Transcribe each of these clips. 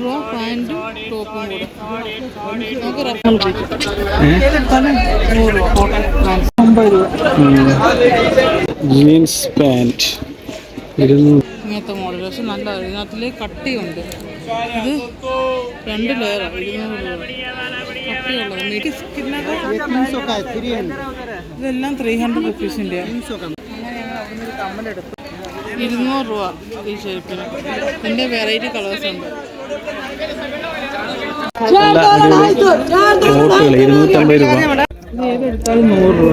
രൂപ പാൻറ്റും ടോപ്പും കൂടെ. നമുക്ക് 100 രൂപ. കോട്ടൺ പാൻറ് 50 രൂപ. ജീൻസ് പാൻറ് ഇങ്ങനത്തെ മോഡൽ പക്ഷെ നല്ല ഇതിനകത്തില് കട്ടിയുണ്ട്. ഇത് 2 ലെയറാണ്. 200 രൂപ കട്ടിയുള്ളത്. ഇതെല്ലാം 300 റുപ്പീസിൻ്റെ. അങ്ങനെയാണ് അവിടെ ഒരു കമ്മലെടുത്തു. 200 രൂപ ഈ ഷേപ്പിന്. ഇതിൻ്റെ വെറൈറ്റി കളേഴ്സ് ഉണ്ട്. 250 രൂപ. ഏതെടുത്താലും 100 രൂപ.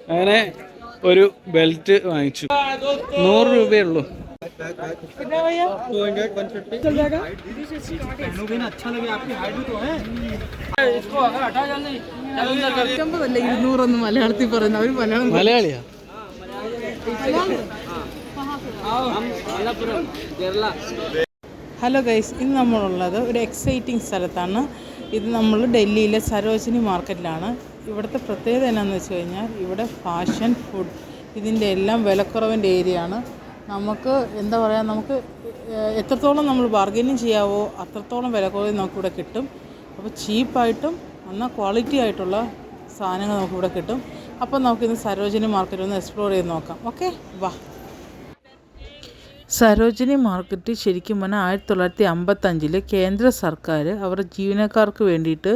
അങ്ങനെ ഒരു ബെൽറ്റ് വാങ്ങിച്ചു. 100 രൂപയേ ഉള്ളൂ. അല്ല 200 മലയാളത്തിൽ പറയുന്ന അവർ മലയാളിയാ. ഹലോ ഗൈസ്, ഇന്ന് നമ്മളുള്ളത് ഒരു എക്സൈറ്റിംഗ് സ്ഥലത്താണ്. ഇത് നമ്മൾ ഡൽഹിയിലെ സരോജിനി മാർക്കറ്റിലാണ്. ഇവിടുത്തെ പ്രത്യേകത എന്നാന്ന് വെച്ച് കഴിഞ്ഞാൽ ഇവിടെ ഫാഷൻ, ഫുഡ് ഇതിൻ്റെ എല്ലാം വിലക്കുറവിൻ്റെ ഏരിയ ആണ്. നമുക്ക് എന്താ പറയുക, നമുക്ക് എത്രത്തോളം നമ്മൾ ബാർഗൈനിങ് ചെയ്യാവോ അത്രത്തോളം വിലക്കുറവ് നമുക്കിവിടെ കിട്ടും. അപ്പോൾ ചീപ്പായിട്ടും എന്നാൽ ക്വാളിറ്റി ആയിട്ടുള്ള സാധനങ്ങൾ നമുക്കിവിടെ കിട്ടും. അപ്പോൾ നമുക്കിന്ന് സരോജിനി മാർക്കറ്റ് ഒന്ന് എക്സ്പ്ലോർ ചെയ്ത് നോക്കാം. ഓക്കെ, വാ. സരോജിനി മാർക്കറ്റ് ശരിക്കും പറഞ്ഞാൽ 1955 കേന്ദ്ര സർക്കാർ അവരുടെ ജീവനക്കാർക്ക് വേണ്ടിയിട്ട്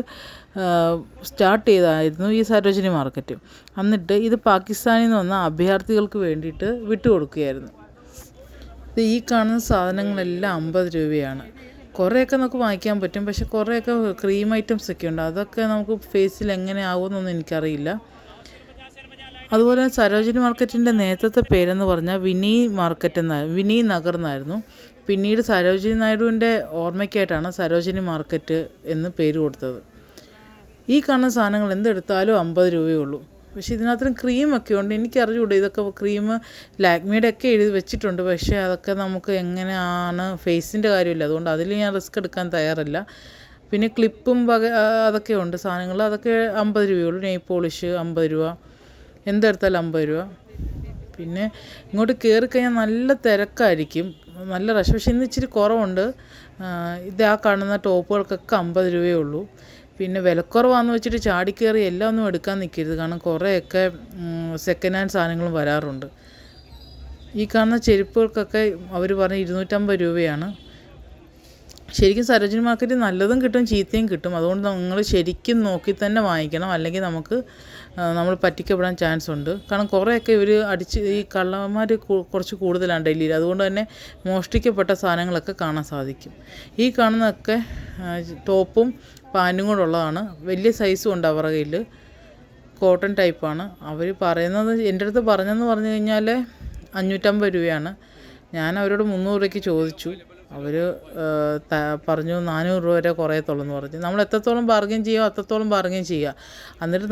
സ്റ്റാർട്ട് ചെയ്തതായിരുന്നു ഈ സരോജിനി മാർക്കറ്റ്. എന്നിട്ട് ഇത് പാകിസ്ഥാനിൽ നിന്ന് വന്ന അഭയാർത്ഥികൾക്ക് വേണ്ടിയിട്ട് വിട്ടുകൊടുക്കുകയായിരുന്നു. ഇത് ഈ കാണുന്ന സാധനങ്ങളെല്ലാം 50 രൂപയാണ്. കുറേയൊക്കെ നമുക്ക് വാങ്ങിക്കാൻ പറ്റും, പക്ഷെ കുറേയൊക്കെ ക്രീം ഐറ്റംസ് ഒക്കെ ഉണ്ട്. അതൊക്കെ നമുക്ക് ഫേസിൽ എങ്ങനെ ആവുമെന്നൊന്നും എനിക്കറിയില്ല. അതുപോലെ സരോജിനി മാർക്കറ്റിൻ്റെ നേരത്തെ പേരെന്ന് പറഞ്ഞാൽ വിനി നഗർ എന്നായിരുന്നു. പിന്നീട് സരോജിനി നായിഡുവിൻ്റെ ഓർമ്മയ്ക്കായിട്ടാണ് സരോജിനി മാർക്കറ്റ് എന്ന് പേര് കൊടുത്തത്. ഈ കാണുന്ന സാധനങ്ങൾ എന്തെടുത്താലും 50 രൂപയേ ഉള്ളൂ. പക്ഷേ ഇതിനകത്തും ക്രീമൊക്കെ ഉണ്ട്. എനിക്കറിഞ്ഞൂടെ ഇതൊക്കെ ക്രീം ലാക്മിയുടെ ഒക്കെ എഴുതി വെച്ചിട്ടുണ്ട്. പക്ഷേ അതൊക്കെ നമുക്ക് എങ്ങനെയാണ്, ഫേസിൻ്റെ കാര്യമില്ല, അതുകൊണ്ട് അതിൽ ഞാൻ റിസ്ക് എടുക്കാൻ തയ്യാറല്ല. പിന്നെ ക്ലിപ്പും അതൊക്കെ ഉണ്ട് സാധനങ്ങൾ. അതൊക്കെ 50 രൂപയുള്ളൂ. നെയിൽ പോളിഷ് 50 രൂപ, എന്തെടുത്താലും 50 രൂപ. പിന്നെ ഇങ്ങോട്ട് കയറിക്കഴിഞ്ഞാൽ നല്ല തിരക്കായിരിക്കും, നല്ല റഷ്. പക്ഷേ ഇന്ന് ഇച്ചിരി കുറവുണ്ട്. ഇത് ആ കാണുന്ന ടോപ്പുകൾക്കൊക്കെ 50 രൂപയേ ഉള്ളൂ. പിന്നെ വിലക്കുറവാണെന്ന് വെച്ചിട്ട് ചാടിക്കയറി എല്ലാം ഒന്നും എടുക്കാൻ നിൽക്കരുത്, കാരണം കുറേയൊക്കെ സെക്കൻഡ് ഹാൻഡ് സാധനങ്ങളും വരാറുണ്ട്. ഈ കാണുന്ന ചെരുപ്പുകൾക്കൊക്കെ അവർ പറഞ്ഞ 250 രൂപയാണ്. ശരിക്കും സരോജിനി മാർക്കറ്റിൽ നല്ലതും കിട്ടും ചീത്തയും കിട്ടും. അതുകൊണ്ട് നിങ്ങൾ ശരിക്കും നോക്കി തന്നെ വാങ്ങിക്കണം, അല്ലെങ്കിൽ നമ്മൾ പറ്റിക്കപ്പെടാൻ ചാൻസ് ഉണ്ട്. കാരണം കുറേയൊക്കെ ഇവർ ഈ കള്ളന്മാർ കുറച്ച് കൂടുതലാണ് ഡൽഹിയിൽ. അതുകൊണ്ട് തന്നെ മോഷ്ടിക്കപ്പെട്ട സാധനങ്ങളൊക്കെ കാണാൻ സാധിക്കും. ഈ കാണുന്നതൊക്കെ ടോപ്പും പാൻറ്റും കൂടെ ഉള്ളതാണ്. വലിയ സൈസും ഉണ്ട് അവരുടെ കയ്യിൽ. കോട്ടൺ ടൈപ്പാണ്. അവർ പറയുന്നത്, എൻ്റെ അടുത്ത് പറഞ്ഞെന്ന് പറഞ്ഞു കഴിഞ്ഞാൽ 550 രൂപയാണ്. ഞാൻ അവരോട് 300 രൂപയ്ക്ക് ചോദിച്ചു. അവർ പറഞ്ഞു 400 രൂപ വരെ കുറയത്തുള്ളൂ പറഞ്ഞു. നമ്മൾ എത്രത്തോളം ബാർഗൈൻ ചെയ്യുമോ അത്രത്തോളം ബാർഗൈൻ ചെയ്യുക. എന്നിട്ട്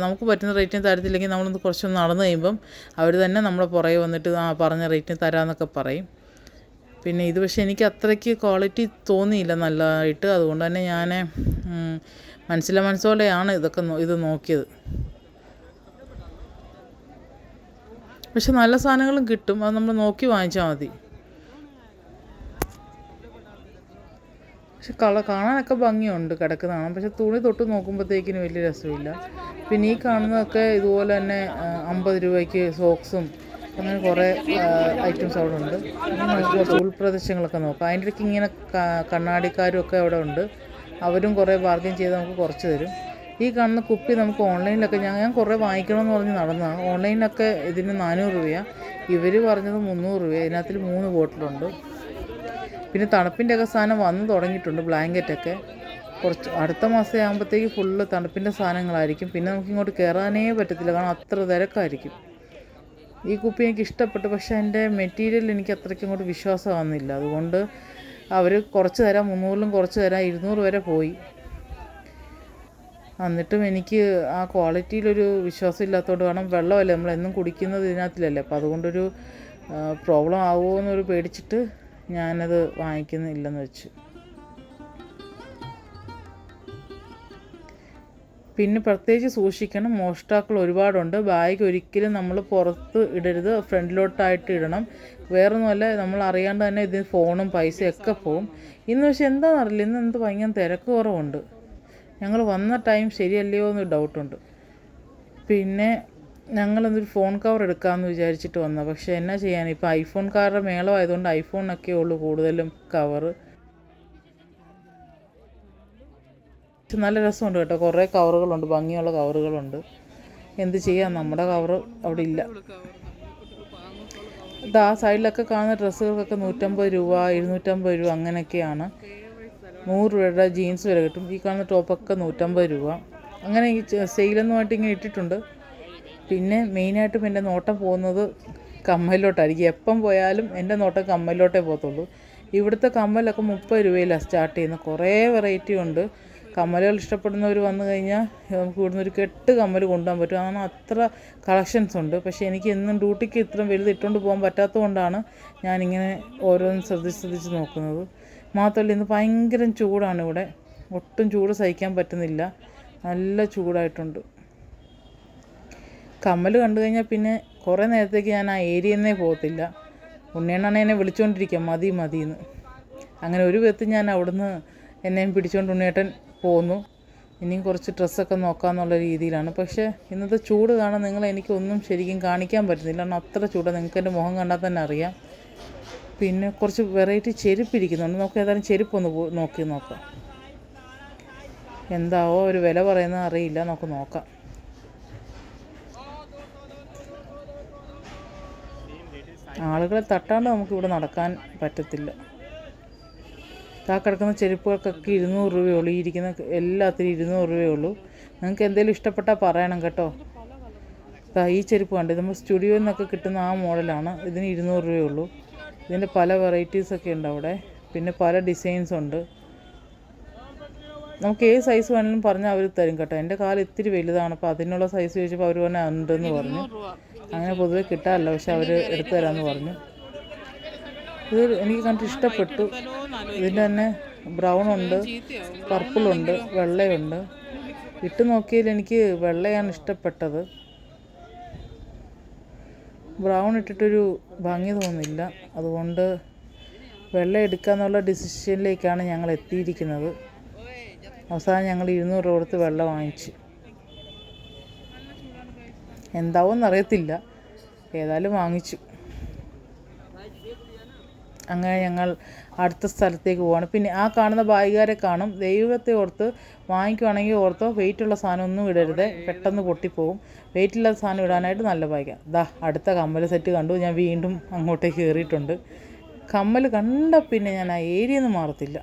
നമുക്ക് പറ്റുന്ന റേറ്റിന് തരത്തില്ലെങ്കിൽ നമ്മളൊന്ന് കുറച്ചൊന്ന് നടന്നു കഴിയുമ്പം അവർ തന്നെ നമ്മളെ പുറകെ വന്നിട്ട് പറഞ്ഞ റേറ്റിന് തരാമെന്നൊക്കെ പറയും. പിന്നെ ഇത് പക്ഷേ എനിക്ക് അത്രയ്ക്ക് ക്വാളിറ്റി തോന്നിയില്ല നല്ലതായിട്ട്. അതുകൊണ്ട് തന്നെ ഞാൻ മനസ്സോടെയാണ് ഇത് നോക്കിയത്. പക്ഷെ നല്ല സാധനങ്ങളും കിട്ടും, അത് നമ്മൾ നോക്കി വാങ്ങിച്ചാൽ മതി. പക്ഷെ കാണാനൊക്കെ ഭംഗിയുണ്ട് കിടക്കുന്നതാണ്, പക്ഷെ തുണി തൊട്ട് നോക്കുമ്പോഴത്തേക്കിന് വലിയ രസമില്ല. പിന്നെ ഈ കാണുന്നതൊക്കെ ഇതുപോലെ തന്നെ 50 രൂപയ്ക്ക് സോക്സും അങ്ങനെ കുറേ ഐറ്റംസ് അവിടെ ഉണ്ട്. നമുക്ക് കുറച്ച് ഉൾപ്രദേശങ്ങളൊക്കെ നോക്കാം. അതിൻ്റെ ഇടയ്ക്ക് ഇങ്ങനെ കണ്ണാടിക്കാരും ഒക്കെ അവിടെ ഉണ്ട്. അവരും കുറേ ബാർഗൈൻ ചെയ്ത് നമുക്ക് കുറച്ച് തരും. ഈ കാണുന്ന കുപ്പി നമുക്ക് ഓൺലൈനിലൊക്കെ ഞാൻ കുറേ വാങ്ങിക്കണമെന്ന് പറഞ്ഞ് നടന്നതാണ്. ഓൺലൈനിലൊക്കെ ഇതിന് 400 രൂപയാണ്, ഇവർ പറഞ്ഞത് 300 രൂപ. ഇതിനകത്തിൽ 3 ബോട്ടിലുണ്ട്. പിന്നെ തണുപ്പിൻ്റെ ഒക്കെ സാധനം വന്ന് തുടങ്ങിയിട്ടുണ്ട്. ബ്ലാങ്കറ്റൊക്കെ കുറച്ച് അടുത്ത മാസം ആകുമ്പോഴത്തേക്ക് ഫുള്ള് തണുപ്പിൻ്റെ സാധനങ്ങളായിരിക്കും. പിന്നെ നമുക്ക് ഇങ്ങോട്ട് കയറാനേ പറ്റത്തില്ല, കാരണം അത്ര തിരക്കായിരിക്കും. ഈ കുപ്പി എനിക്ക് ഇഷ്ടപ്പെട്ടു, പക്ഷേ അതിൻ്റെ മെറ്റീരിയൽ എനിക്ക് അത്രയ്ക്ക് ഇങ്ങോട്ട് വിശ്വാസമാകുന്നില്ല. അതുകൊണ്ട് അവർ കുറച്ച് തരാം, 300-ലും കുറച്ച് തരാം, 200 വരെ പോയി. എന്നിട്ടും എനിക്ക് ആ ക്വാളിറ്റിയിലൊരു വിശ്വാസം ഇല്ലാത്തതുകൊണ്ട്, കാരണം വെള്ളമല്ലേ നമ്മളെന്നും കുടിക്കുന്നത് ഇതിനകത്തിലല്ലേ, അപ്പോൾ അതുകൊണ്ടൊരു പ്രോബ്ലം ആവുമോ എന്നൊരു പേടിച്ചിട്ട് ഞാനത് വാങ്ങിക്കുന്നില്ലെന്ന് വെച്ചു. പിന്നെ പ്രത്യേകിച്ച് സൂക്ഷിക്കണം, മോഷ്ടാക്കൾ ഒരുപാടുണ്ട്. ബാഗ് ഒരിക്കലും നമ്മൾ പുറത്ത് ഇടരുത്, ഫ്രണ്ടിലോട്ടായിട്ട് ഇടണം. വേറൊന്നുമല്ല, നമ്മൾ അറിയാണ്ട് തന്നെ ഇതിൽ ഫോണും പൈസയൊക്കെ പോവും. ഇന്ന് പക്ഷേ എന്താണെന്നറിയില്ല, ഇന്ന് എന്ത് ഭയങ്കര തിരക്ക് കുറവുണ്ട്. ഞങ്ങൾ വന്ന ടൈം ശരിയല്ലയോ എന്ന് ഡൗട്ടുണ്ട്. പിന്നെ ഞങ്ങളെന്തൊരു ഫോൺ കവർ എടുക്കാമെന്ന് വിചാരിച്ചിട്ട് വന്നത്. പക്ഷേ എന്നാ ചെയ്യാൻ, ഇപ്പോൾ ഐഫോൺകാരുടെ മേളമായതുകൊണ്ട് ഐഫോണൊക്കെ ഉള്ളൂ കൂടുതലും കവറ്. നല്ല രസമുണ്ട് കേട്ടോ, കുറേ കവറുകളുണ്ട്, ഭംഗിയുള്ള കവറുകളുണ്ട്. എന്ത് ചെയ്യാം, നമ്മുടെ കവറ് അവിടെ ഇല്ല. ഇത് ആ സൈഡിലൊക്കെ കാണുന്ന ഡ്രസ്സുകൾക്കൊക്കെ 150 രൂപ, 250 രൂപ അങ്ങനെയൊക്കെയാണ്. 100 രൂപയുടെ ജീൻസ് വരെ കിട്ടും. ഈ കാണുന്ന ടോപ്പൊക്കെ 150 രൂപ. അങ്ങനെ ഈ സെയിലൊന്നുമായിട്ട് ഇങ്ങനെ ഇട്ടിട്ടുണ്ട്. പിന്നെ മെയിനായിട്ടും എൻ്റെ നോട്ടം പോകുന്നത് കമ്മലിലോട്ടായിരിക്കും. എപ്പം പോയാലും എൻ്റെ നോട്ടം കമ്മലിലോട്ടേ പോകത്തുള്ളൂ. ഇവിടുത്തെ കമ്മലൊക്കെ 30 രൂപയിലാണ് സ്റ്റാർട്ട് ചെയ്യുന്നത്. കുറേ വെറൈറ്റി ഉണ്ട്. കമ്മലുകൾ ഇഷ്ടപ്പെടുന്നവർ വന്നു കഴിഞ്ഞാൽ നമുക്ക് ഇവിടുന്ന് ഒരു 8 കമ്മൽ കൊണ്ടുപോകാൻ പറ്റും. കാരണം അത്ര കളക്ഷൻസ് ഉണ്ട്. പക്ഷേ എനിക്ക് എന്നും ഡ്യൂട്ടിക്ക് ഇത്രയും വലുത് ഇട്ടുകൊണ്ട് പോകാൻ പറ്റാത്തത് കൊണ്ടാണ് ഞാനിങ്ങനെ ഓരോന്നും ശ്രദ്ധിച്ച് നോക്കുന്നത്. മാത്രമല്ല ഇന്ന് ഭയങ്കര ചൂടാണ് ഇവിടെ. ഒട്ടും ചൂട് സഹിക്കാൻ പറ്റുന്നില്ല. നല്ല ചൂടായിട്ടുണ്ട്. കമ്മൽ കണ്ടു കഴിഞ്ഞാൽ പിന്നെ കുറേ നേരത്തേക്ക് ഞാൻ ആ ഏരിയയിൽ നിന്നേ പോകത്തില്ല. ഉണ്ണിയണ്ണനെ എന്നെ വിളിച്ചുകൊണ്ടിരിക്കുക മതിയെന്ന്. അങ്ങനെ ഒരു വിധത്തിൽ ഞാൻ അവിടുന്ന് എന്നെയും പിടിച്ചുകൊണ്ട് ഉണ്ണിയേട്ടൻ പോന്നു. ഇനിയും കുറച്ച് ഡ്രസ്സൊക്കെ നോക്കാമെന്നുള്ള രീതിയിലാണ്. പക്ഷേ ഇന്നത്തെ ചൂട് കാണാൻ എനിക്കൊന്നും ശരിക്കും കാണിക്കാൻ പറ്റുന്നില്ല. കാരണം അത്ര ചൂടാണ്. നിങ്ങൾക്ക് എൻ്റെ മുഖം കണ്ടാൽ തന്നെ അറിയാം. പിന്നെ കുറച്ച് വെറൈറ്റി ചെരുപ്പിരിക്കുന്നുണ്ട്. നമുക്ക് ഏതായാലും ചെരുപ്പൊന്ന് നോക്കാം. എന്താവോ ഒരു വില പറയുന്നത് അറിയില്ല, നമുക്ക് നോക്കാം. ആളുകളെ തട്ടാണ്ട് നമുക്കിവിടെ നടക്കാൻ പറ്റത്തില്ല. കിടക്കുന്ന ചെരുപ്പുകൾക്കൊക്കെ 200 രൂപയുള്ളൂ. ഈ ഇരിക്കുന്ന എല്ലാത്തിനും 200 രൂപയുള്ളൂ. നിങ്ങൾക്ക് എന്തെങ്കിലും ഇഷ്ടപ്പെട്ടാൽ പറയണം കേട്ടോ. ഈ ചെരുപ്പ് കണ്ട് നമ്മൾ സ്റ്റുഡിയോയിൽ നിന്നൊക്കെ കിട്ടുന്ന ആ മോഡലാണ്. ഇതിന് 200 രൂപയുള്ളൂ. ഇതിൻ്റെ പല വെറൈറ്റീസൊക്കെ ഉണ്ട് അവിടെ. പിന്നെ പല ഡിസൈൻസ് ഉണ്ട്. നമുക്ക് ഏത് സൈസ് വേണമെങ്കിലും പറഞ്ഞാൽ അവർ തരും കേട്ടോ. എൻ്റെ കാല് ഇത്തിരി വലുതാണ്, അപ്പോൾ അതിനുള്ള സൈസ് ചോദിച്ചപ്പോൾ അവർ പറഞ്ഞാൽ ഉണ്ടെന്ന് പറഞ്ഞു. അങ്ങനെ പൊതുവെ കിട്ടാറില്ല, പക്ഷെ അവർ എടുത്തു തരാമെന്ന് പറഞ്ഞു. ഇത് എനിക്ക് കണ്ടിട്ട് ഇഷ്ടപ്പെട്ടു. ഇതിൻ്റെ തന്നെ ബ്രൗൺ ഉണ്ട്, പർപ്പിളുണ്ട്, വെള്ളയുണ്ട്. ഇട്ട് നോക്കിയതിൽ എനിക്ക് വെള്ളയാണ് ഇഷ്ടപ്പെട്ടത്. ബ്രൗൺ ഇട്ടിട്ടൊരു ഭംഗി തോന്നുന്നില്ല. അതുകൊണ്ട് വെള്ള എടുക്കാമെന്നുള്ള ഡിസിഷനിലേക്കാണ് ഞങ്ങൾ എത്തിയിരിക്കുന്നത്. അവസാനം ഞങ്ങൾ 200 രൂപ കൊടുത്ത് വെള്ള വാങ്ങിച്ചു. എന്താവുമെന്നറിയത്തില്ല, ഏതായാലും വാങ്ങിച്ചു. അങ്ങനെ ഞങ്ങൾ അടുത്ത സ്ഥലത്തേക്ക് പോവാണ്. പിന്നെ ആ കാണുന്ന ബായികാരെ കാണും. ദൈവത്തെ ഓർത്ത് വാങ്ങിക്കുവാണെങ്കിൽ ഓർത്തോ, വെയിറ്റുള്ള സാധനം ഒന്നും ഇടരുത്, പെട്ടെന്ന് പൊട്ടിപ്പോവും. വെയിറ്റില്ലാത്ത സാധനം ഇടാനായിട്ട് നല്ല ബായിക. അടുത്ത കമ്മൽ സെറ്റ് കണ്ടു. ഞാൻ വീണ്ടും അങ്ങോട്ടേക്ക് കയറിയിട്ടുണ്ട്. കമ്മൽ കണ്ട പിന്നെ ഞാൻ ആ ഏരിയയിൽ നിന്ന് മാറത്തില്ല.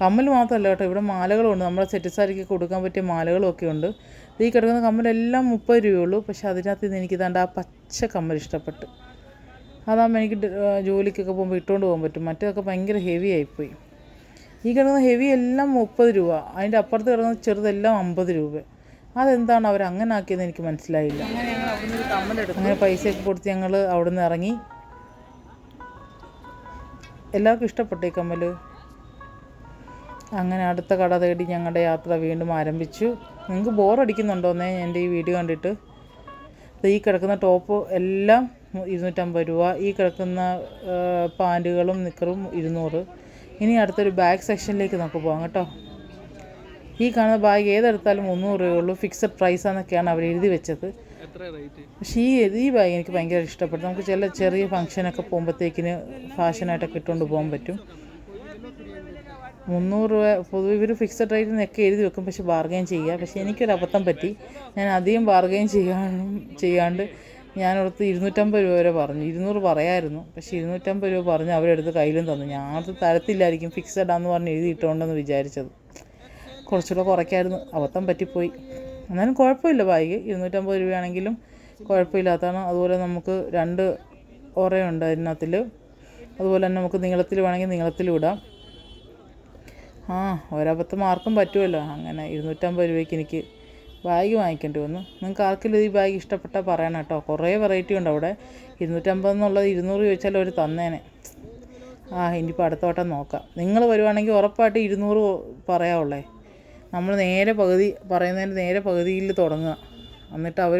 കമ്മൽ മാത്രമല്ല കേട്ടോ, ഇവിടെ മാലകളുണ്ട്. നമ്മുടെ സെറ്റിസാരിക്ക് കൊടുക്കാൻ പറ്റിയ മാലകളും ഒക്കെ ഉണ്ട്. ഈ കിടക്കുന്ന കമ്മലെല്ലാം 30 രൂപയുള്ളൂ. പക്ഷെ അതിനകത്ത് നിന്ന് എനിക്ക് ആ പച്ച കമ്മൽ ഇഷ്ടപ്പെട്ടു. അതാകുമ്പോൾ എനിക്ക് ജോലിക്കൊക്കെ പോകുമ്പോൾ ഇട്ടുകൊണ്ട് പോകാൻ പറ്റും. മറ്റേതൊക്കെ ഭയങ്കര ഹെവി ആയിപ്പോയി. ഈ കിടക്കുന്ന ഹെവി എല്ലാം 30 രൂപ. അതിൻ്റെ അപ്പുറത്ത് കിടക്കുന്ന ചെറുതെല്ലാം 50 രൂപ. അതെന്താണ് അവർ അങ്ങനെ ആക്കിയതെന്ന് എനിക്ക് മനസ്സിലായില്ല. അങ്ങനെ പൈസയൊക്കെ കൊടുത്ത് ഞങ്ങൾ അവിടെ നിന്ന് ഇറങ്ങി. എല്ലാവർക്കും ഇഷ്ടപ്പെട്ടു ഈ കമ്മൽ. അങ്ങനെ അടുത്ത കട തേടി ഞങ്ങളുടെ യാത്ര വീണ്ടും ആരംഭിച്ചു. നിങ്ങൾക്ക് ബോറടിക്കുന്നുണ്ടോന്നേ എൻ്റെ ഈ വീഡിയോ കണ്ടിട്ട്? ഈ കിടക്കുന്ന ടോപ്പ് എല്ലാം 250 രൂപ. ഈ കിടക്കുന്ന പാൻറ്റുകളും നിക്കറും 200. ഇനി അടുത്തൊരു ബാഗ് സെക്ഷനിലേക്ക് നമുക്ക് പോകാം കേട്ടോ. ഈ കാണുന്ന ബാഗ് ഏതെടുത്താലും 300 രൂപയുള്ളൂ. ഫിക്സഡ് പ്രൈസാന്നൊക്കെയാണ് അവർ എഴുതി വെച്ചത്. പക്ഷേ ഈ ബാഗ് എനിക്ക് ഭയങ്കര ഇഷ്ടപ്പെട്ടു. നമുക്ക് ചെറിയ ഫംഗ്ഷനൊക്കെ പോകുമ്പോഴത്തേക്കിന് ഫാഷനായിട്ടൊക്കെ ഇട്ടുകൊണ്ട് പോകാൻ പറ്റും. 300 രൂപ പൊതുവെ ഇവർ ഫിക്സഡ് റേറ്റിൽ നിന്നൊക്കെ എഴുതി വെക്കും, പക്ഷെ ബാർഗെയിൻ ചെയ്യുക. പക്ഷേ എനിക്കൊരു അബദ്ധം പറ്റി. ഞാൻ അധികം ബാർഗെയിൻ ചെയ്യാണ്ട് ഞാനടുത്ത് 250 രൂപ വരെ പറഞ്ഞു. 200 പറയായിരുന്നു, പക്ഷേ 250 രൂപ പറഞ്ഞ് അവരെടുത്ത് കയ്യിലും തന്നു. ഞാനത് തരത്തില്ലായിരിക്കും, ഫിക്സഡാന്ന് പറഞ്ഞ് എഴുതിയിട്ടുണ്ടെന്ന് വിചാരിച്ചത്. കുറച്ചുകൂടെ കുറയ്ക്കായിരുന്നു, അബദ്ധം പറ്റിപ്പോയി. എന്നാലും കുഴപ്പമില്ല. ബാഗ് 250 രൂപയാണെങ്കിലും കുഴപ്പമില്ലാത്തതാണ്. അതുപോലെ നമുക്ക് 2 ഉറയുണ്ട് അതിനകത്തിൽ. അതുപോലെ തന്നെ നമുക്ക് നീളത്തിൽ വേണമെങ്കിൽ നീളത്തിലും ഇടാം. ഒരബദ്ധം ആർക്കും പറ്റുമല്ലോ. അങ്ങനെ 250 രൂപയ്ക്ക് എനിക്ക് ബാഗ് വാങ്ങിക്കേണ്ടി വന്നു. നിങ്ങൾക്ക് ആർക്കെങ്കിലും ഈ ബാഗ് ഇഷ്ടപ്പെട്ടാൽ പറയണം കേട്ടോ. കുറേ വെറൈറ്റി ഉണ്ട് അവിടെ. 250 എന്നുള്ളത് 200 ചോദിച്ചാൽ അവർ തന്നേനെ. ഇനിയിപ്പോൾ അടുത്ത വട്ടം നോക്കാം. നിങ്ങൾ വരുവാണെങ്കിൽ ഉറപ്പായിട്ട് 200 പറയാവുള്ളേ. നമ്മൾ നേരെ പകുതി പറയുന്നതിന് നേരെ പകുതിയിൽ തുടങ്ങുക. എന്നിട്ട് അവർ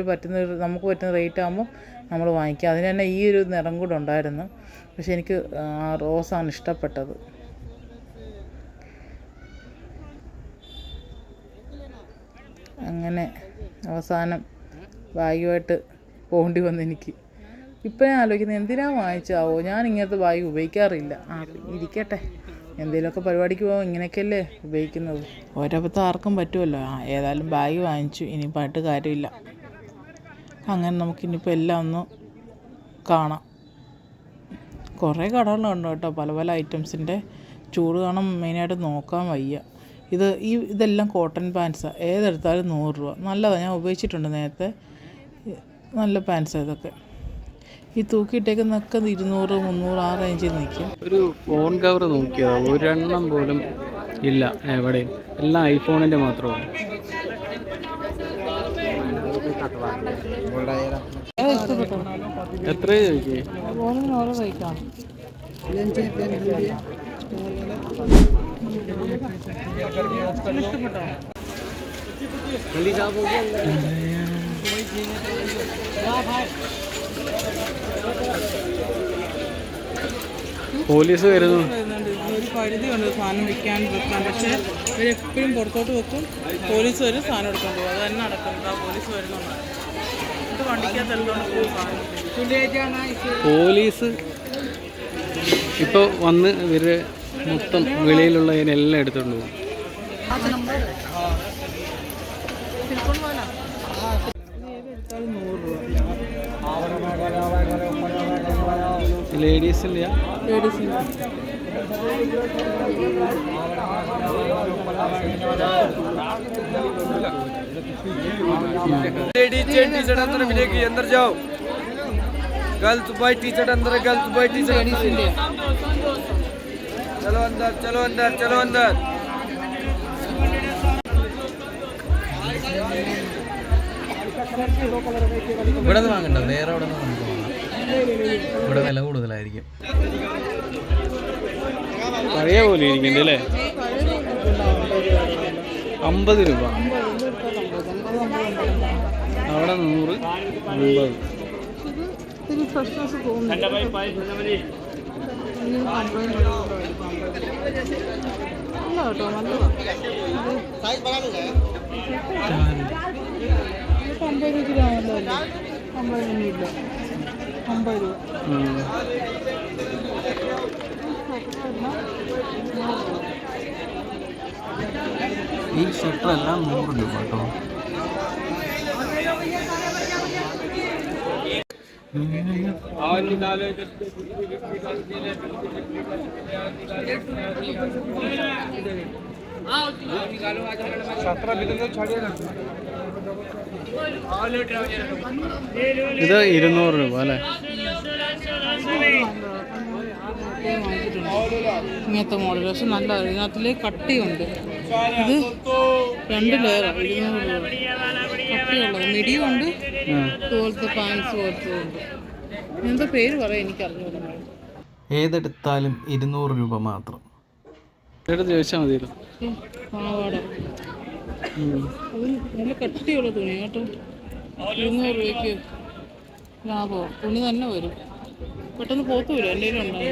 നമുക്ക് പറ്റുന്ന റേറ്റ് ആകുമ്പോൾ നമ്മൾ വാങ്ങിക്കുക. അതിന് തന്നെ ഈ ഒരു നിറം കൂടെ ഉണ്ടായിരുന്നു. പക്ഷേ എനിക്ക് റോസാണ് ഇഷ്ടപ്പെട്ടത്. അങ്ങനെ അവസാനം ബാഗുമായിട്ട് പോകേണ്ടി വന്നു എനിക്ക്. ഇപ്പം ഞാൻ ആലോചിക്കുന്നത് എന്തിനാണ് വാങ്ങിച്ചാവോ, ഞാൻ ഇങ്ങനത്തെ ബാഗ് ഉപയോഗിക്കാറില്ല. ഇരിക്കട്ടെ, എന്തെങ്കിലുമൊക്കെ പരിപാടിക്ക് പോകുമ്പോൾ ഇങ്ങനെയൊക്കെയല്ലേ ഉപയോഗിക്കുന്നത്. ഒരബദ്ധം ആർക്കും പറ്റുമല്ലോ. ഏതായാലും ബാഗ് വാങ്ങിച്ചു, ഇനിയിപ്പോൾ ആയിട്ട് കാര്യമില്ല. അങ്ങനെ നമുക്കിനിയിപ്പോൾ എല്ലാം ഒന്ന് കാണാം. കുറേ കടകളുണ്ട് കേട്ടോ, പല പല ഐറ്റംസിൻ്റെ. ചൂട് കാണാൻ മെയിനായിട്ട് നോക്കാൻ വയ്യ. ഇതെല്ലാം കോട്ടൺ പാൻസാണ്. ഏതെടുത്താലും 100 രൂപ. നല്ലതാണ്, ഞാൻ ഉപയോഗിച്ചിട്ടുണ്ട് നേരത്തെ. നല്ല പാൻസാണ് ഇതൊക്കെ. ഈ തൂക്കിയിട്ടേക്കുന്നൊക്കെ 200, 300 ആ റേഞ്ചിൽ നിൽക്കും. ഒരു ഫോൺ കവർ നോക്കിയതാണ്, ഒരെണ്ണം പോലും ഇല്ല എവിടെയും. എല്ലാം ഐഫോണിൻ്റെ മാത്രമാണ്. എത്ര ചോദിക്കേ? ഓരോ റേറ്റാണ്. പോലീസ് വരുന്നു. ഒരു പരിധിയുണ്ട് സാധനം വെക്കാൻ. പക്ഷേ ഇവരെപ്പോഴും പുറത്തോട്ട് വെക്കും. പോലീസ് വരും, സാധനം എടുക്കാൻ പോകും. അത് തന്നെ നടക്കുന്നത്. പോലീസ് വരുന്നുണ്ട്. ഇത് വണ്ടിക്കകത്ത് എടുത്തോണ്ട് പോകും സാധനം. പോലീസ് ഇപ്പോൾ വന്ന് ഇവര് മൊത്തം വെളിയിലുള്ളതിനെല്ലാം എടുത്തോണ്ട് പോകും. ലേഡീസിൻ്റെ अंदर जाओ. गर्ल्स बॉय टी शर्ट अंदर है. Girls boy T shirt. चलो अंदर, चलो अंदर, चलो अंदर. ഇവിടെ നിന്ന് വാങ്ങണ്ട, വേറെ അവിടെ നിന്ന് നമുക്ക് വാങ്ങാം. ഇവിടെ വില കൂടുതലായിരിക്കും. പഴയ പോലെ ഇരിക്കുന്നുണ്ട് അല്ലേ? 50 രൂപ. അവിടെ 100, 50. ഈ ഷർട്ടെല്ലാം 100 രൂപ കേട്ടോ. ഇത് 200 രൂപ അല്ലേ? ഇങ്ങനത്തെ മോഡൽ. പക്ഷെ നല്ല ഇതിനകത്തിൽ കട്ടിയുണ്ട്. ഇത് 2 ലെയറാണ്. 200 രൂപ. കട്ടിയുള്ളത് മിഡിയും ഉണ്ട്, ഇതുപോലത്തെ പാൻസ് പോലത്തെ ഉണ്ട്. എന്താ പേര് പറയാം, എനിക്കറിഞ്ഞൂടാ. ഏതെടുത്താലും 200 രൂപ മാത്രം. എടുത്ത് ചോദിച്ചാൽ മതിയല്ലോ. പാവാട അത് നല്ല കട്ടിയുള്ള തുണി കേട്ടോ. 200 രൂപയ്ക്ക് ലാഭമാണ്. തുണി തന്നെ വരും, പെട്ടെന്ന് പോത്തുമില്ല. എൻ്റെ ഉണ്ടാവും.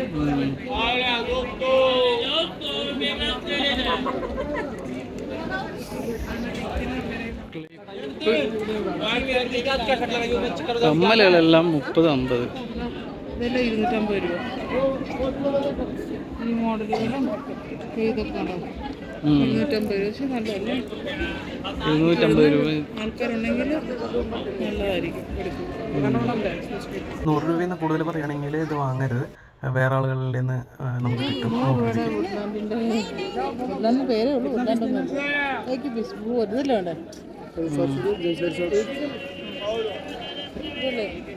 കമ്മലുകളെല്ലാം 30-50. ഇതെല്ലാം 250 രൂപ. ഈ മോഡലുകളും ഇതൊക്കെ ഉണ്ടോ? 250 രൂപ. പക്ഷെ നല്ലതല്ലേ? 250 രൂപ. ആൾക്കാരുണ്ടെങ്കിൽ നല്ലതായിരിക്കും. 100 രൂപയിൽ കൂടുതൽ പറയുകയാണെങ്കിൽ ഇത് വാങ്ങരുത്. വേറെ ആളുകളുടെ നിന്ന് നമുക്ക് കിട്ടും. പേരേ ഉള്ളൂ. ഇതല്ലേ വേണ്ടേ?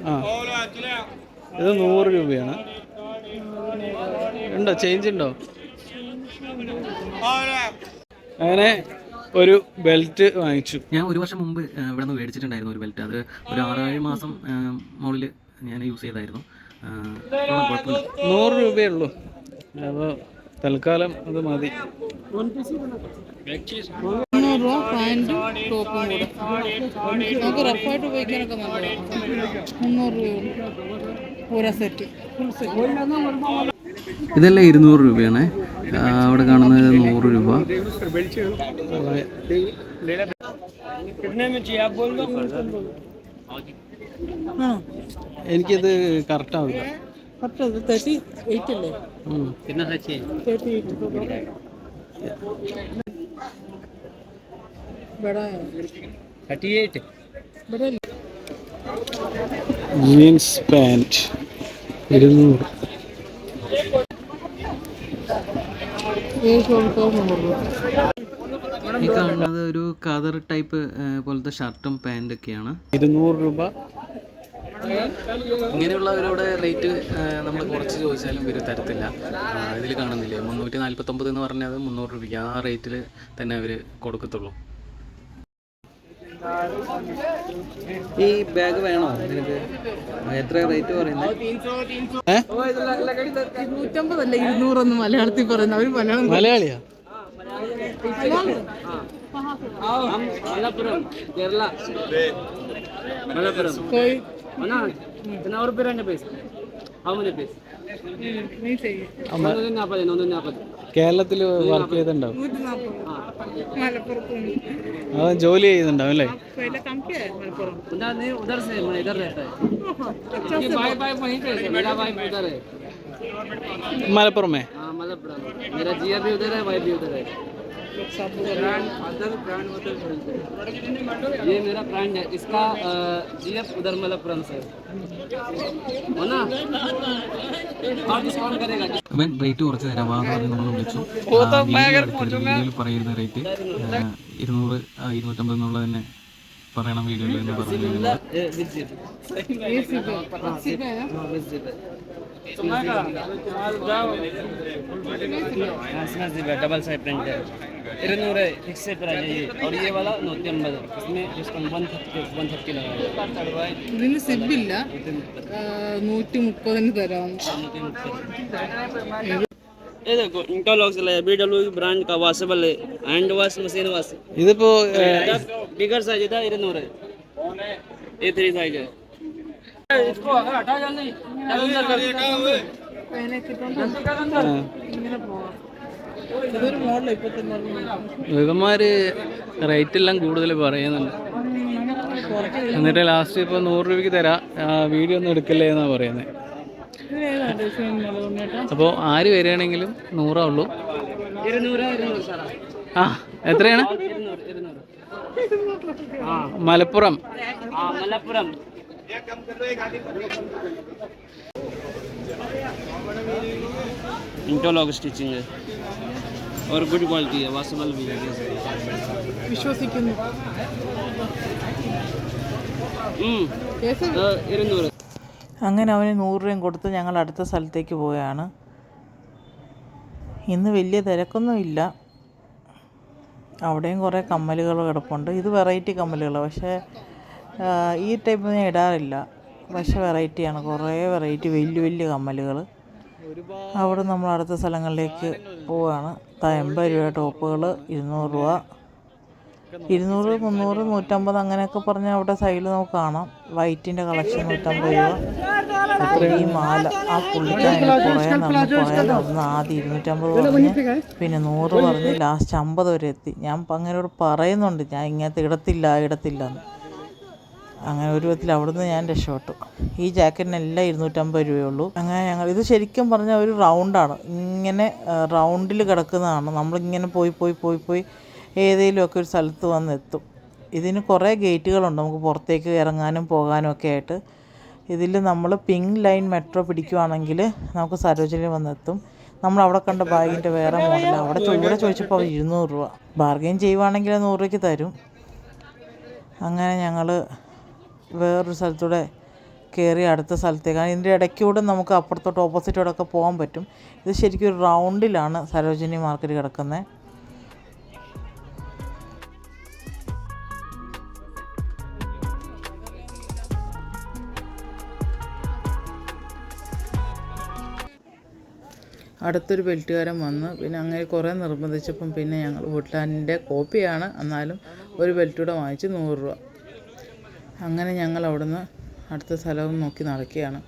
ആ, ഇത് 100 രൂപയാണ്. ഉണ്ടോ? ചേഞ്ച് ഉണ്ടോ? അങ്ങനെ ഒരു ബെൽറ്റ് വാങ്ങിച്ചു. ഞാൻ 1 വർഷം മുമ്പ് ഇവിടെ നിന്ന് മേടിച്ചിട്ടുണ്ടായിരുന്നു ഒരു ബെൽറ്റ്. അത് ഒരു 6-7 മാസം മുകളിൽ ഞാൻ യൂസ് ചെയ്തായിരുന്നു. 100 രൂപയേ ഉള്ളൂ. അപ്പോൾ തൽക്കാലം അത് മതി. 300 രൂപ പാൻറ്റും ടോപ്പും കൂടെ. നമുക്ക് റഫായിട്ട് ഉപയോഗിക്കാനൊക്കെ നല്ലതാണ്. 300 രൂപ പൂര സെറ്റ്, ഫുൾ സെറ്റ്. ഇതെല്ലാം 200 രൂപയാണ്. അവിടെ കാണുന്നത് 100 രൂപ. എനിക്കത് കറക്റ്റ് ആവില്ല. 38 അല്ലേ? Jeans pant 200. ഈ കാണുന്നത് ഒരു കതർ ടൈപ്പ് പോലത്തെ ഷർട്ടും പാൻറ്റൊക്കെയാണ്. 200 രൂപ. ഇങ്ങനെയുള്ളവരോട് റേറ്റ് നമ്മൾ കുറച്ച് ചോദിച്ചാലും ഇവർ തരത്തില്ല. ഇതിൽ കാണുന്നില്ലേ 349 എന്ന് പറഞ്ഞത് 300 രൂപയ്ക്ക് ആ റേറ്റിൽ തന്നെ അവർ കൊടുക്കത്തുള്ളൂ. ഈ ബാഗ് വേണോ നിനക്ക്? എത്ര റേറ്റ് പറയുന്നത്? 250 അല്ല 200 മലയാളത്തിൽ പറയുന്നത്. അവർ മലയാളിയാ? കേരളത്തിൽ വർക്ക് ചെയ്തിട്ടുണ്ടാവും. അവൻ ജോലി ചെയ്യുന്നുണ്ടാവും അല്ലേ? മലപ്പുറമേ? ये मेरा ब्रांड है, इसका जीएफ उधर मलप्पुरम से हो ना, और डिस्काउंट करेगा. അവൻ റേറ്റ് കുറച്ച് തരാം വാങ്ങാൻ നമ്മൾ വിളിച്ചു. വീഡിയോയിൽ പറയുന്ന റേറ്റ് 200 250 എന്നുള്ളത് തന്നെ പറയണം വീഡിയോയിൽ എന്ന് പറഞ്ഞു. डबल साइड प्रिंट है 200 फिक्स से प्राइस है ये, और ये वाला 150. इसमें डिस्काउंट 130 लगा. ഇതിന് സിബില്ല, 130 തരാം. ये देखो इंटरलॉक्स है, बीडब्ल्यू ब्रांड का वॉशेबल है, हैंड वॉश, मशीन वॉश. ഇതിപ്പോ बिगर साइज था 200. A3 साइज है. इसको अगर हटा जल्दी ഇതൊരു മോഡൽ ഇപ്പൊ തന്നെ ഇവന്മാര് റേറ്റ് എല്ലാം കൂടുതൽ പറയുന്നുണ്ട്. എന്നിട്ട് ലാസ്റ്റ് ഇപ്പോൾ 100 രൂപയ്ക്ക് തരാം, വീഡിയോ ഒന്നും എടുക്കല്ലേ എന്നാണ് പറയുന്നത്. അപ്പോൾ ആര് വരികയാണെങ്കിലും 100 ഉള്ളൂ. 200 സാറാ. ആ എത്രയാണ്? 200. മലപ്പുറം. मलप्पुरम. इंटरलॉक स्टिचिंग है और गुड क्वालिटी है, वॉशेबल भी है. വിശ്വസിക്കുന്നു. 200. അങ്ങനെ അവന് 100 രൂപയും കൊടുത്ത് ഞങ്ങൾ അടുത്ത സ്ഥലത്തേക്ക് പോവുകയാണ്. ഇന്ന് വലിയ തിരക്കൊന്നും ഇല്ല. അവിടെയും കുറേ കമ്മലുകൾ കിടപ്പുണ്ട്. ഇത് വെറൈറ്റി കമ്മലുകളാണ്, പക്ഷേ ഈ ടൈപ്പ് ഞാൻ ഇടാറില്ല. പക്ഷേ വെറൈറ്റിയാണ്, കുറേ വെറൈറ്റി വലിയ വലിയ കമ്മലുകൾ. അവിടെ നമ്മൾ അടുത്ത സ്ഥലങ്ങളിലേക്ക് പോവുകയാണ്. 80 രൂപ ടോപ്പുകൾ, 200 രൂപ, 200, 300, 150 അങ്ങനെയൊക്കെ പറഞ്ഞാൽ അവിടെ സൈഡിൽ നമുക്ക് കാണാം. വൈറ്റിൻ്റെ കളക്ഷൻ 150 രൂപ. ഈ മാല ആ പുള്ളിക്കാരൻ കുറേ നടന്ന് ആദ്യം 250 പറഞ്ഞ് പിന്നെ 100 പറഞ്ഞ് ലാസ്റ്റ് 50 വരെ എത്തി. ഞാൻ അങ്ങനെയോട് പറയുന്നുണ്ട് ഞാൻ ഇങ്ങനത്തെ ഇടത്തില്ല എന്ന്. അങ്ങനെ ഒരു വിധത്തിൽ അവിടുന്ന് ഞാൻ രക്ഷപ്പെട്ടു. ഈ ജാക്കറ്റിനെല്ലാം 250 രൂപയുള്ളൂ. അങ്ങനെ ഞങ്ങൾ ഇത് ശരിക്കും പറഞ്ഞാൽ ഒരു റൗണ്ടാണ്, ഇങ്ങനെ റൗണ്ടിൽ കിടക്കുന്നതാണ്. നമ്മളിങ്ങനെ പോയി ഏതെങ്കിലുമൊക്കെ ഒരു സ്ഥലത്ത് വന്നെത്തും. ഇതിന് കുറേ ഗേറ്റുകളുണ്ട്, നമുക്ക് പുറത്തേക്ക് ഇറങ്ങാനും പോകാനും ഒക്കെ ആയിട്ട്. ഇതിൽ നമ്മൾ പിങ്ക് ലൈൻ മെട്രോ പിടിക്കുവാണെങ്കിൽ നമുക്ക് സരോജിനി വന്നെത്തും. നമ്മൾ അവിടെ കണ്ട ബാഗിൻ്റെ വേറെ മോഡൽ അവിടെ ചോദിച്ചപ്പോൾ അവർ 200 രൂപ. ബാർഗെയിൻ ചെയ്യുവാണെങ്കിൽ 100 രൂപയ്ക്ക് തരും. അങ്ങനെ ഞങ്ങൾ വേറൊരു സ്ഥലത്തൂടെ കയറി അടുത്ത സ്ഥലത്തേക്കാണ്. ഇതിൻ്റെ ഇടയ്ക്കൂടെ നമുക്ക് അപ്പുറത്തോട്ട് ഓപ്പോസിറ്റോടൊക്കെ പോകാൻ പറ്റും. ഇത് ശരിക്കും ഒരു റൗണ്ടിലാണ് സരോജിനി മാർക്കറ്റ് കിടക്കുന്നത്. അടുത്തൊരു ബെൽറ്റുകാരൻ വന്ന് പിന്നെ അങ്ങനെ കുറേ നിർബന്ധിച്ചപ്പം പിന്നെ ഞങ്ങൾ വുഡ്ലാൻഡിൻ്റെ കോപ്പിയാണ്, എന്നാലും ഒരു ബെൽറ്റ് കൂടെ വാങ്ങിച്ച് 100 രൂപ. അങ്ങനെ ഞങ്ങൾ അവിടുന്ന് അടുത്ത സ്ഥലവും നോക്കി നടക്കുകയാണ്.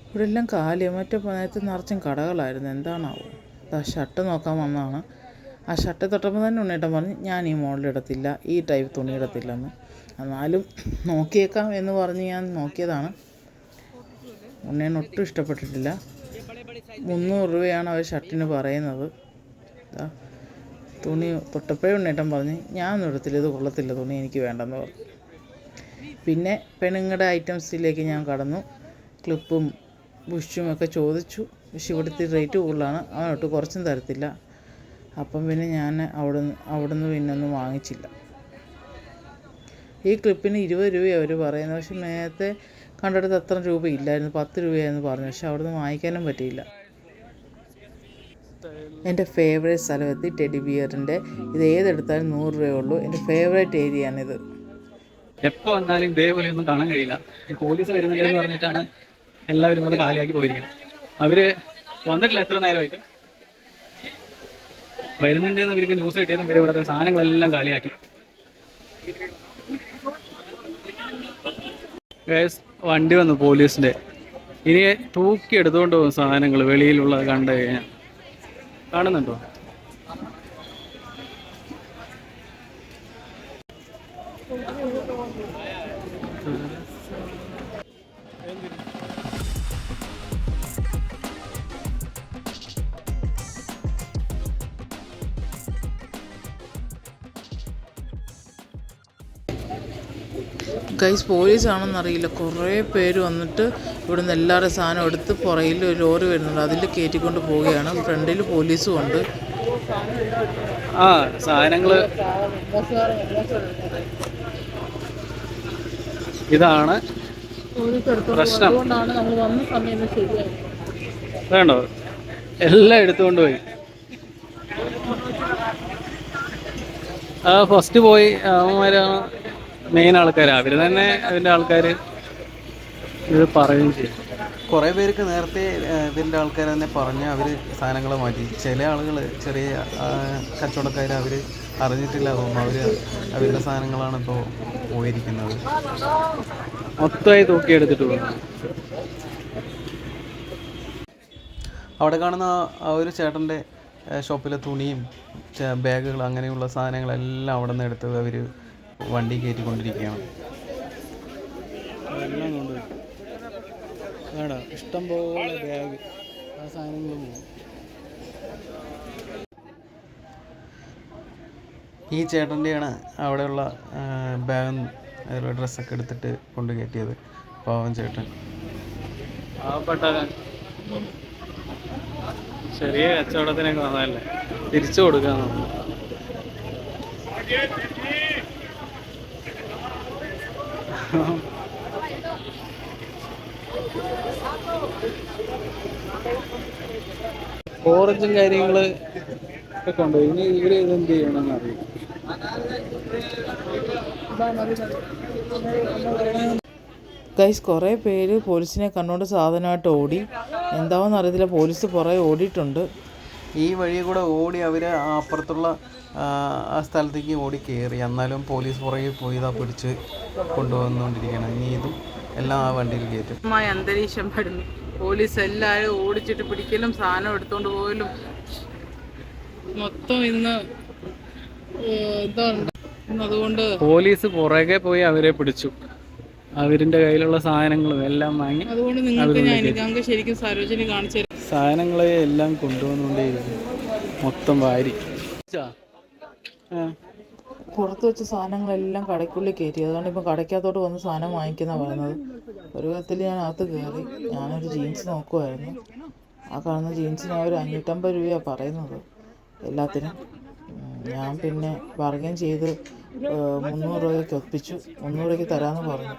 ഇവിടെ എല്ലാം കാലിയാണ്. മറ്റേ നേരത്തെ നിറച്ചും കടകളായിരുന്നു, എന്താണാവും. ആ ഷർട്ട് നോക്കാൻ വന്നതാണ്. ആ ഷർട്ട് തൊട്ടപ്പോൾ തന്നെ ഉണ്ണേട്ടൻ പറഞ്ഞു ഞാൻ ഈ മോഡലിടത്തില്ല, ഈ ടൈപ്പ് തുണി ഇടത്തില്ലെന്ന്. എന്നാലും നോക്കിയേക്കാം എന്ന് പറഞ്ഞ് ഞാൻ നോക്കിയതാണ്. ഉണ്ണേന് ഒട്ടും ഇഷ്ടപ്പെട്ടിട്ടില്ല. 300 രൂപയാണ് അവർ ഷർട്ടിന് പറയുന്നത്. തുണി തൊട്ടപ്പോഴേ ഉണ്ണേട്ടൻ പറഞ്ഞ് ഞാനൊന്നും ഇടത്തില്ല, ഇത് കൊള്ളത്തില്ല, തുണി എനിക്ക് വേണ്ടെന്ന് പറഞ്ഞു. പിന്നെ പെണ്ണുങ്ങളുടെ ഐറ്റംസിലേക്ക് ഞാൻ കടന്നു. ക്ലിപ്പും ബുഷും ഒക്കെ ചോദിച്ചു. പക്ഷെ ഇവിടുത്തെ റേറ്റ് കൂടുതലാണ്, അവനൊട്ട് കുറച്ചും തരത്തില്ല. അപ്പം പിന്നെ ഞാൻ അവിടുന്ന് പിന്നെ ഒന്നും വാങ്ങിച്ചില്ല. ഈ ക്ലിപ്പിന് 20 രൂപയാണ് അവർ പറയുന്നത്. പക്ഷെ നേരത്തെ കണ്ടെടുത്ത് അത്ര രൂപ ഇല്ലായിരുന്നു, 10 രൂപയായിരുന്നു പറഞ്ഞു. പക്ഷെ അവിടുന്ന് വാങ്ങിക്കാനും പറ്റിയില്ല. എൻ്റെ ഫേവറേറ്റ് സ്ഥലമെത്തി, ടെഡി ബിയറിൻ്റെ. ഇത് ഏതെടുത്താലും 100 രൂപയേ ഉള്ളൂ. എൻ്റെ ഫേവറേറ്റ് ഏരിയയാണിത്. എപ്പോൾ വന്നാലും ഇതേപോലെ ഒന്നും കാണാൻ കഴിയില്ല. പോലീസ് വരുന്നുണ്ടെന്ന് പറഞ്ഞിട്ടാണ് എല്ലാവരും അത് കാലിയാക്കി പോയിരിക്കുന്നത്. അവർ വന്നിട്ടില്ല, എത്ര നേരമായിട്ട് വരുന്നുണ്ടെന്ന് ഇവർക്ക് ന്യൂസ് കിട്ടിയതും വരെ ഇവിടുത്തെ സാധനങ്ങളെല്ലാം കാലിയാക്കി. വണ്ടി വന്നു പോലീസിൻ്റെ. ഇനി തൂക്കി എടുത്തുകൊണ്ട് പോകും സാധനങ്ങൾ വെളിയിലുള്ളത് കണ്ടു കഴിഞ്ഞാൽ. കാണുന്നുണ്ടോ? ഗൈസ്, പോലീസാണെന്നറിയില്ല, കുറേ പേര് വന്നിട്ട് ഇവിടുന്ന് എല്ലാവരുടെ സാധനം എടുത്ത് പുറകിൽ ഒരു ലോറി വരുന്നുണ്ട്, അതിൽ കയറ്റിക്കൊണ്ട് പോവുകയാണ്. ഫ്രണ്ടിൽ പോലീസും ഉണ്ട്. സാധനങ്ങള് ഇതാണ് പ്രശ്നം. വേണ്ടോ, എല്ലാം എടുത്തുകൊണ്ട് പോയി. ഫസ്റ്റ് പോയി അവന്മാരാണ് മെയിൻ ആൾക്കാർ. അവർ തന്നെ അതിൻ്റെ ആൾക്കാർ ഇത് പറയുകയും ചെയ്യും. കുറേ പേർക്ക് നേരത്തെ ഇതിൻ്റെ ആൾക്കാർ തന്നെ പറഞ്ഞ് അവർ സാധനങ്ങൾ മാറ്റി. ചില ആളുകൾ, ചെറിയ കച്ചവടക്കാർ, അവർ അറിഞ്ഞിട്ടില്ല തോന്നുന്നു. അവരുടെ സാധനങ്ങളാണ് ഇപ്പോൾ പോയിരിക്കുന്നത്. മൊത്തമായി തൂക്കിയെടുത്തിട്ട് പോകും. അവിടെ കാണുന്ന ആ ഒരു ചേട്ടൻ്റെ ഷോപ്പിലെ തുണിയും ബാഗുകൾ അങ്ങനെയുള്ള സാധനങ്ങളെല്ലാം അവിടെ നിന്ന് എടുത്ത് അവർ വണ്ടി കയറ്റിക്കൊണ്ടിരിക്കുകയാണ്. എല്ലാം കൊണ്ടുപോയി. വേണ്ട, ഇഷ്ടം പോലെ ബാഗ്, ആ സാധനങ്ങൾ പോകും. ഈ ചേട്ടൻ്റെയാണ് അവിടെയുള്ള ബാഗും അതുപോലെ ഡ്രസ്സൊക്കെ എടുത്തിട്ട് കൊണ്ട് കയറ്റിയത്. പാവം ചേട്ടൻ. പാവപ്പെട്ട ചെറിയ കച്ചവടത്തിനൊക്കെ വന്നതല്ലേ, തിരിച്ചു കൊടുക്കാൻ നമ്മൾ. ഓറഞ്ചും കാര്യങ്ങൾ ഒക്കെ കൊണ്ടുപോയി. ഇനി ഇവര് ഇതെന്ത് ചെയ്യണമെന്ന് അറിയാം. ഗൈസ്, കുറേ പേര് പോലീസിനെ കണ്ടുകൊണ്ട് സാധനമായിട്ട് ഓടി. എന്താണെന്ന് അറിയത്തില്ല, പോലീസ് പുറകെ ഓടിയിട്ടുണ്ട്. ഈ വഴി കൂടെ ഓടി അവർ അപ്പുറത്തുള്ള ആ സ്ഥലത്തേക്ക് ഓടി കയറി. എന്നാലും പോലീസ് പുറകെ പോയി ഇതാ പിടിച്ച് കൊണ്ടുവന്നുകൊണ്ടിരിക്കുകയാണ്. ഇനി ഇതും എല്ലാം ആ വണ്ടിയിൽ കയറ്റും. അന്തരീക്ഷം പടുന്നു. പോലീസ് എല്ലാവരും ഓടിച്ചിട്ട് പിടിക്കലും സാധനം എടുത്തുകൊണ്ട് പോകലും മൊത്തം ഇന്ന് ഇതുണ്ട്. അതുകൊണ്ട് പോലീസ് പുറകെ പോയി അവരെ പിടിച്ചു. അവരിൻ്റെ കയ്യിലുള്ള സാധനങ്ങളും എല്ലാം വാങ്ങി. അതുകൊണ്ട് നിങ്ങൾക്ക് ശരിക്കും സരോജിനി കാണിച്ചു തരും. സാധനങ്ങളെ എല്ലാം കൊണ്ടുവന്നുകൊണ്ടേയിരുന്നു, മൊത്തം വാരി. പുറത്ത് വെച്ച സാധനങ്ങളെല്ലാം കടയ്ക്കുള്ളിൽ കയറ്റി. അതുകൊണ്ട് ഇപ്പം കടയ്ക്കകത്തോട്ട് വന്ന് സാധനം വാങ്ങിക്കുന്ന പറയുന്നത്. ഒരു വിധത്തിൽ ഞാൻ അകത്ത് കയറി. ഞാനൊരു ജീൻസ് നോക്കുമായിരുന്നു. ആ കാണുന്ന ജീൻസിന് അവർ 550 രൂപയാണ് പറയുന്നത് എല്ലാത്തിനും. ഞാൻ പിന്നെ ബാർഗെയിൻ ചെയ്ത് 300 രൂപയ്ക്ക് ഒപ്പിച്ചു. 300 രൂപയ്ക്ക് തരാമെന്ന് പറഞ്ഞു.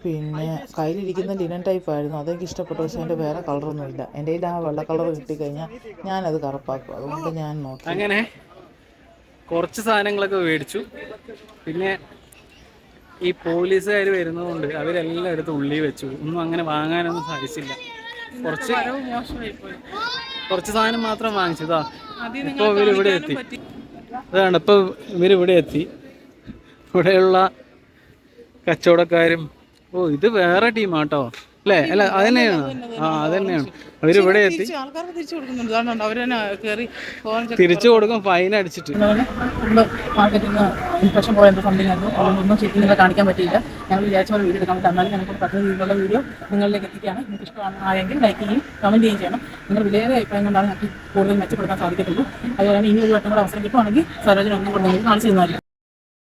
പിന്നെ കയ്യിലിരിക്കുന്ന ലിനൻ ടൈപ്പായിരുന്നു, അതെനിക്ക് ഇഷ്ടപ്പെട്ടു. പക്ഷേ അതിൻ്റെ വേറെ കളറൊന്നുമില്ല. എൻ്റെ കയ്യിൽ ആ വെള്ള കളർ കിട്ടിക്കഴിഞ്ഞാൽ ഞാനത് കറുപ്പാക്കും. അതുകൊണ്ട് ഞാൻ നോക്കി. അങ്ങനെ കുറച്ച് സാധനങ്ങളൊക്കെ മേടിച്ചു. പിന്നെ ഈ പോലീസുകാർ വരുന്നതുകൊണ്ട് അവരെല്ലാം എടുത്ത് ഉള്ളി വെച്ചു. ഒന്നും അങ്ങനെ വാങ്ങാനൊന്നും സാധിച്ചില്ല. കുറച്ച് മോശമായി പോയി. കുറച്ച് സാധനം മാത്രം വാങ്ങിച്ചതാ. അതിൽ ഇപ്പോൾ ഇവരിവിടെ എത്തി. അതാണ് ഇപ്പോൾ ഇവരിവിടെ എത്തി. ഇവിടെയുള്ള കച്ചവടക്കാരും ഇത് വേറെ ടീമാട്ടോ അല്ലേ? അല്ല അത് തന്നെയാണ്. അത് തന്നെയാണ്. അവരിവിടെ എത്തി. ആൾക്കാർക്ക് തിരിച്ചു കൊടുക്കുന്നുണ്ട്. അതുകൊണ്ട് അവർ തന്നെ കയറി തിരിച്ചു കൊടുക്കും, ഫൈൻ അടിച്ചിട്ട്. മാർക്കറ്റിൽ നിന്ന് ഇൻഫെക്ഷൻ പോയ എന്തോ സംതിങ് ആയിരുന്നു. അതുകൊണ്ടൊന്നും ശരിക്കും നിങ്ങളെ കാണിക്കാൻ പറ്റിയില്ല. ഞങ്ങൾ വിചാരിച്ച പോലെ വീഡിയോ എടുക്കാൻ പറ്റും. എന്നാലും ഞങ്ങൾക്ക് പറ്റുന്ന രീതിയിലുള്ള വീഡിയോ നിങ്ങളിലേക്ക് എത്തിക്കുകയാണ്. നിങ്ങൾക്ക് ഇഷ്ടമായെങ്കിൽ ലൈക്ക് ചെയ്യും, കമൻറ്റ് ചെയ്യുകയും ചെയ്യണം. നിങ്ങൾ വിലയേറെ അഭിപ്രായം കൊണ്ടാണ് ഞങ്ങൾക്ക് കൂടുതൽ മെച്ചപ്പെടുത്താൻ സാധിക്കത്തുള്ളൂ. അതുപോലെ തന്നെ ഇനി ഒരു വട്ടം കൂടെ അവസരം കിട്ടുവാണെങ്കിൽ സരോജന ഒന്നും കൂടെ നിങ്ങൾക്ക് കാണിച്ചു തന്നാലും